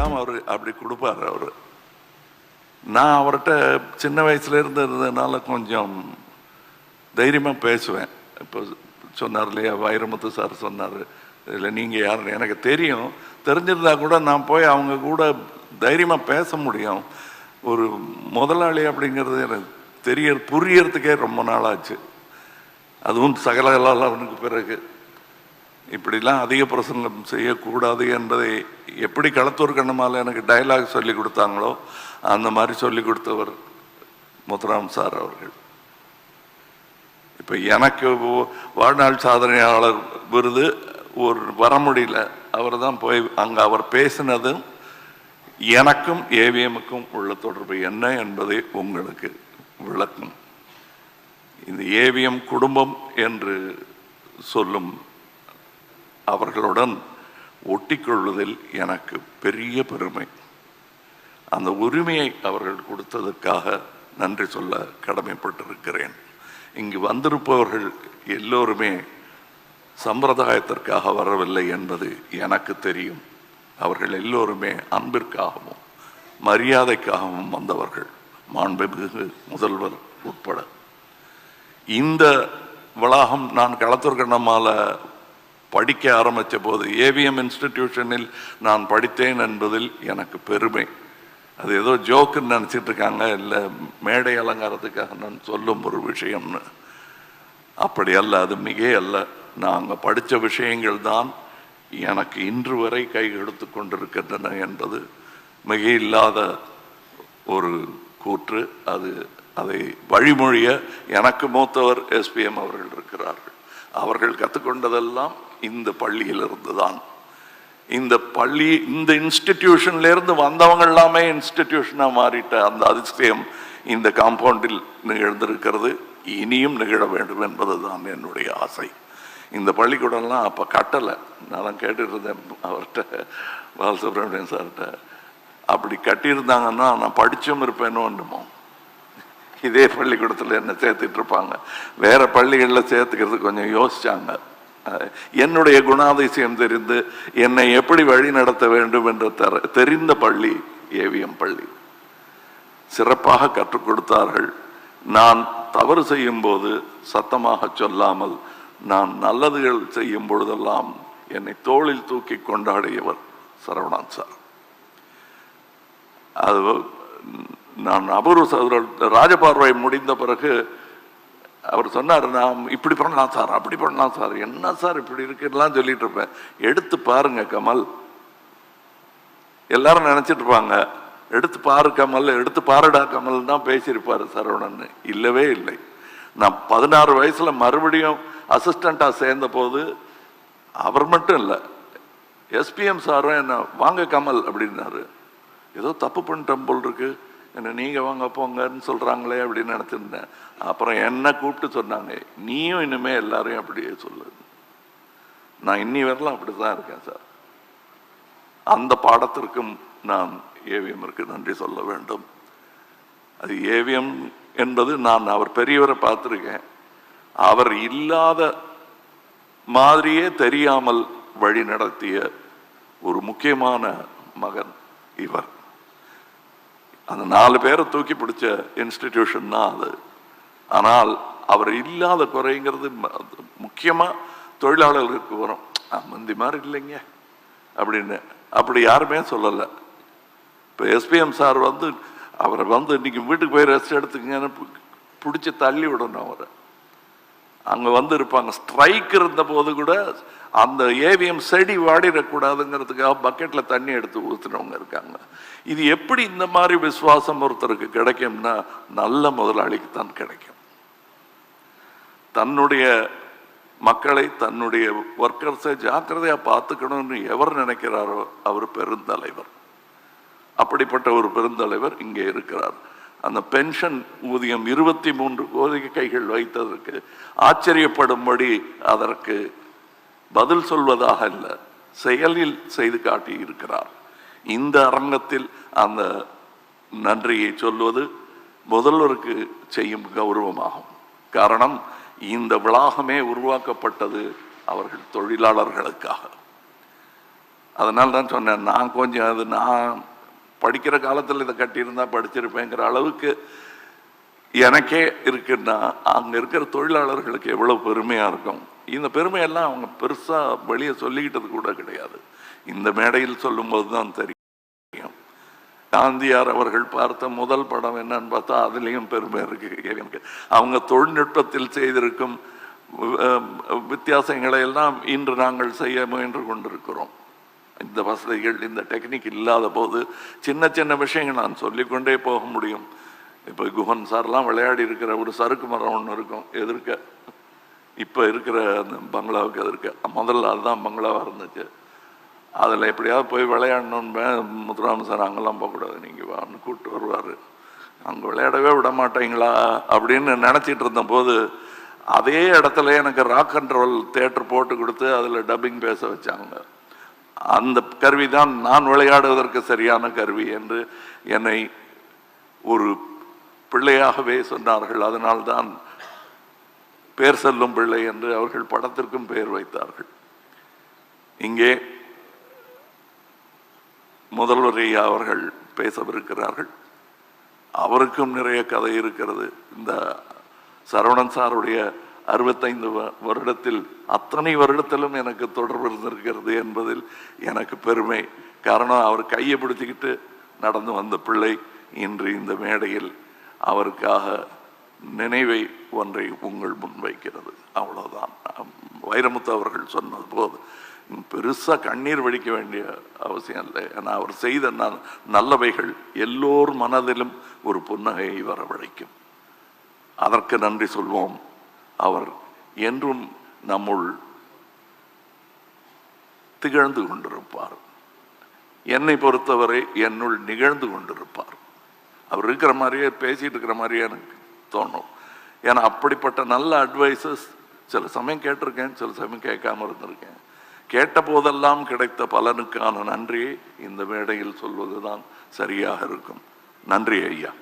எல்லாம் அவர் அப்படி கொடுப்பார். அவர் நான் அவர்கிட்ட சின்ன வயசுல இருந்ததுனால கொஞ்சம் தைரியமாக பேசுவேன். இப்போ சொன்னார் இல்லையா, வைரமுத்து சார் சொன்னார், இல்லை நீங்கள் யார் எனக்கு தெரியும், தெரிஞ்சிருந்தா கூட நான் போய் அவங்க கூட தைரியமாக பேச முடியும். ஒரு முதலாளி அப்படிங்கிறது எனக்கு புரியறதுக்கே ரொம்ப நாள் ஆச்சு. அதுவும் சகலகலாவுக்கு பிறகு இப்படிலாம் அதிக பிரசங்கம் செய்யக்கூடாது என்பதை எப்படி களத்தூர் கண்ணமால எனக்கு டயலாக் சொல்லி கொடுத்தாங்களோ அந்த மாதிரி சொல்லி கொடுத்தவர் முத்துராம் சார் அவர்கள். இப்போ எனக்கு வாழ்நாள் சாதனையாளர் விருது ஒரு வர முடியல, அவர் தான் போய் அங்கே அவர் பேசினதும் எனக்கும் ஏவிஎம்முக்கும் உள்ள தொடர்பு என்ன என்பதை உங்களுக்கு விளக்கும். இந்த ஏவிஎம் குடும்பம் என்று சொல்லும் அவர்களுடன் ஒட்டிக்கொள்வதில் எனக்கு பெரிய பெருமை. அந்த உரிமையை அவர்கள் கொடுத்ததற்காக நன்றி சொல்ல கடமைப்பட்டிருக்கிறேன். இங்கு வந்திருப்பவர்கள் எல்லோருமே சம்பிரதாயத்திற்காக வரவில்லை என்பது எனக்கு தெரியும். அவர்கள் எல்லோருமே அன்பிற்காகவும் மரியாதைக்காகவும் வந்தவர்கள், மாண்புமிகு முதல்வர் உட்பட. இந்த வளாகம் நான் களத்தூர் கண்ணமால படிக்க ஆரம்பித்த போது ஏவிஎம் இன்ஸ்டிடியூஷனில் நான் படித்தேன் என்பதில் எனக்கு பெருமை. அது ஏதோ ஜோக்குன்னு நினச்சிட்டு இருக்காங்க, இல்லை மேடை அலங்காரத்துக்காக நான் சொல்லும் ஒரு விஷயம்னு. அப்படி அல்ல, அது மிக அல்ல. நாங்கள் படித்த விஷயங்கள் தான் எனக்கு இன்று வரை கை எடுத்து கொண்டிருக்கின்றன என்பது மிக இல்லாத ஒரு கூற்று. அதை வழிமொழிய எனக்கு மூத்தவர் எஸ்பிஎம் அவர்கள் இருக்கிறார்கள். அவர்கள் கற்றுக்கொண்டதெல்லாம் இந்த பள்ளியிலிருந்து தான். இந்த பள்ளி, இந்த இன்ஸ்டிடியூஷன்ல இருந்து வந்தவங்க எல்லாமே இன்ஸ்டிடியூஷனா மாறிட்ட அந்த அதிசயம் இந்த காம்பவுண்டில் நிகழ்ந்திருக்கிறது, இனியும் நிகழ வேண்டும் என்பதுதான் என்னுடைய ஆசை. இந்த பள்ளிக்கூடம்லாம் அப்போ கட்டலை. நான் கேட்டுட்டு இருந்தேன் அவர்கிட்ட, பாலசுப்ரமணியன் சார்கிட்ட. அப்படி கட்டியிருந்தாங்கன்னா நான் படிச்சும் இருப்பேனோன்னுமோ. இதே பள்ளிக்கூடத்தில் என்ன சேர்த்துட்டு இருப்பாங்க, வேற பள்ளிகளில் சேர்த்துக்கிறது கொஞ்சம் யோசிச்சாங்க. என்னுடைய குணாதிசயம் தெரிந்து என்னை எப்படி வழி நடத்த வேண்டும் என்று தெரிந்த பள்ளி ஏவிஎம் பள்ளி. சிறப்பாக கற்றுக் கொடுத்தார்கள். நான் தவறு செய்யும் போது சத்தமாக சொல்லாமல், நான் நல்லதுகள் செய்யும் பொழுதெல்லாம் என்னை தோளில் தூக்கி கொண்டாடியவர் சரவணன் சார். அது நான் அபூர்வ ராஜபார்வை முடிந்த பிறகு அவர் சொன்னார், நான் இப்படி பண்ணலாம் சார், அப்படி பண்ணலாம் சார், என்ன சார் இப்படி இருக்குலாம் சொல்லிட்டு இருப்பேன். எடுத்து பாருங்க கமல். எல்லாரும் நினைச்சிட்டு இருப்பாங்க எடுத்து பாரு கமல், எடுத்து பாருடா கமல் தான் பேசியிருப்பாரு சரவணன். இல்லவே இல்லை. நான் 16 வயசுல மறுபடியும் அசிஸ்டண்டா சேர்ந்த போது அவர் மட்டும் இல்லை, எஸ்பிஎம் சாரும் என்ன வாங்க கமல் அப்படின்னாரு. ஏதோ தப்பு பண்ணிட்டேன் போல் இருக்கு, என்ன நீங்க வாங்க போங்கன்னு சொல்றாங்களே அப்படின்னு நினைச்சிருந்தேன். அப்புறம் என்ன கூப்பிட்டு சொன்னாங்க, நீயும் இனிமே எல்லாரையும் அப்படியே சொல்லு. நான் இன்னி வரலாம் அப்படிதான் இருக்கேன் சார். அந்த பாடத்திற்கும் நான் ஏவிஎம்மிற்கு நன்றி சொல்ல வேண்டும். அது ஏவிஎம் என்பது, நான் அவர் பெரியவரை பார்த்துருக்கேன், அவர் இல்லாத மாதிரியே தெரியாமல் வழி நடத்திய ஒரு முக்கியமான மகன் இவர். அந்த 4 பேரை தூக்கி பிடிச்ச இன்ஸ்டிடியூஷன் தான் அது. ஆனால் அவர் இல்லாத குறைங்கிறது முக்கியமா தொழிலாளர்களுக்கு வரும். முந்தி மாதிரி இல்லைங்க அப்படின்னு அப்படி யாருமே சொல்லலை. இப்போ எஸ்பிஎம் சார் அவரை இன்னைக்கு வீட்டுக்கு போய் ரெஸ்ட் எடுத்துக்கங்கன்னு பிடிச்சி தள்ளி விடணும். அவரை அங்கே இருப்பாங்க. ஸ்ட்ரைக் இருந்த போது கூட அந்த ஏவிஎம் செடி வாடிடக்கூடாதுங்கிறதுக்காக பக்கெட்டில் தண்ணி எடுத்து ஊற்றுனவங்க இருக்காங்க. இது எப்படி இந்த மாதிரி விசுவாசம் ஒருத்தருக்கு கிடைக்கும்னா, நல்ல முதலாளிக்கு தான் கிடைக்கும். தன்னுடைய மக்களை, தன்னுடைய ஒர்க்கர்ஸை ஜாக்கிரதையாக பார்த்துக்கணும்னு எவர் நினைக்கிறாரோ அவர் பெருந்தலைவர். அப்படிப்பட்ட ஒரு பெருந்தலைவர் இங்கே இருக்கிறார். அந்த பென்ஷன் ஊதியம் 23 கோரிக்கைகள் வைத்ததற்கு ஆச்சரியப்படும்படி அதற்கு பதில் சொல்வதாக அல்ல, செயலில் செய்து காட்டி இருக்கிறார். இந்த அரங்கத்தில் அந்த நன்றியை சொல்வது முதல்வருக்கு செய்யும் கௌரவமாகும். காரணம், இந்த வளாகமே உருவாக்கப்பட்டது அவர்கள் தொழிலாளர்களுக்காக. அதனால தான் சொன்னேன், நான் கொஞ்சம் அது நான் படிக்கிற காலத்தில் இதை கட்டியிருந்தா படிச்சிருப்பேங்கிற அளவுக்கு எனக்கே இருக்குன்னா அங்கே இருக்கிற தொழிலாளர்களுக்கு எவ்வளோ பெருமையாக இருக்கும். இந்த பெருமையெல்லாம் அவங்க பெருசாக வெளியே சொல்லிக்கிட்டது கூட கிடையாது. இந்த மேடையில் சொல்லும்போது தான் தெரியும். காந்தியார் அவர்கள் பார்த்த முதல் படம் என்னன்னு பார்த்தா அதுலேயும் பெருமை இருக்கு எனக்கு. அவங்க தொழில்நுட்பத்தில் செய்திருக்கும் வித்தியாசங்களை எல்லாம் இன்று நாங்கள் செய்ய முயன்று கொண்டிருக்கிறோம். இந்த வசதிகள், இந்த டெக்னிக் இல்லாத போது சின்ன சின்ன விஷயங்கள் நான் சொல்லிக்கொண்டே போக முடியும். இப்போ குஹன் சார்லாம் விளையாடி இருக்கிற ஒரு சறுக்கு மரம் ஒன்று இருக்கும் எதிர்க்க, இப்போ இருக்கிற அந்த பங்களாவுக்கு எதிர்க்க. முதல்ல அதுதான் பங்களாவாக இருந்துச்சு. அதில் எப்படியாவது போய் விளையாடணுன்னு முத்துராம சார் அங்கெல்லாம் போகக்கூடாது, நீங்கள் வான்னு கூப்பிட்டு வருவார். அங்கே விளையாடவே விட மாட்டீங்களா அப்படின்னு நினச்சிட்டு இருந்தபோது அதே இடத்துல எனக்கு ராக் அண்ட் ரோல் தேட்டர் போட்டு கொடுத்து அதில் டப்பிங் பேச வச்சாங்க. அந்த கருவி தான் நான் விளையாடுவதற்கு சரியான கருவி என்று என்னை ஒரு பிள்ளையாகவே சொன்னார்கள். அதனால்தான் பேர் செல்லும் பிள்ளை என்று அவர்கள் படத்திற்கும் பெயர் வைத்தார்கள். இங்கே முதல்வர் ஐயா அவர்கள் பேசவிருக்கிறார்கள். அவருக்கும் நிறைய கதை இருக்கிறது. இந்த சரவணன் சாருடைய 65 வருடத்தில் அத்தனை வருடத்திலும் எனக்கு தொடர்பு இருந்திருக்கிறது என்பதில் எனக்கு பெருமை. காரணம், அவர் கையை பிடிச்சிக்கிட்டு நடந்து வந்த பிள்ளை இன்று இந்த மேடையில் அவருக்காக நினைவை ஒன்றை உங்கள் முன்வைக்கிறது. அவ்வளவுதான். வைரமுத்து அவர்கள் சொன்னது போது பெருசாக கண்ணீர் வடிக்க வேண்டிய அவசியம் இல்லை. ஏன்னா அவர் செய்த நல்லவைகள் எல்லோர் மனதிலும் ஒரு புன்னகையை வரவழைக்கும். அதற்கு நன்றி சொல்வோம். அவர் என்றும் நம்முள் திகழ்ந்து கொண்டிருப்பார். என்னை பொறுத்தவரை என்னுள் நிகழ்ந்து கொண்டிருப்பார். அவர் இருக்கிற மாதிரியே பேசிட்டு இருக்கிற மாதிரியே எனக்கு தோணும். ஏன்னா அப்படிப்பட்ட நல்ல அட்வைசஸ் சில சமயம் கேட்டிருக்கேன், சில சமயம் கேட்காம இருந்திருக்கேன். கேட்ட போதெல்லாம் கிடைத்த பலனுக்கான நன்றியை இந்த மேடையில் சொல்வதுதான் சரியாக இருக்கும். நன்றி ஐயா.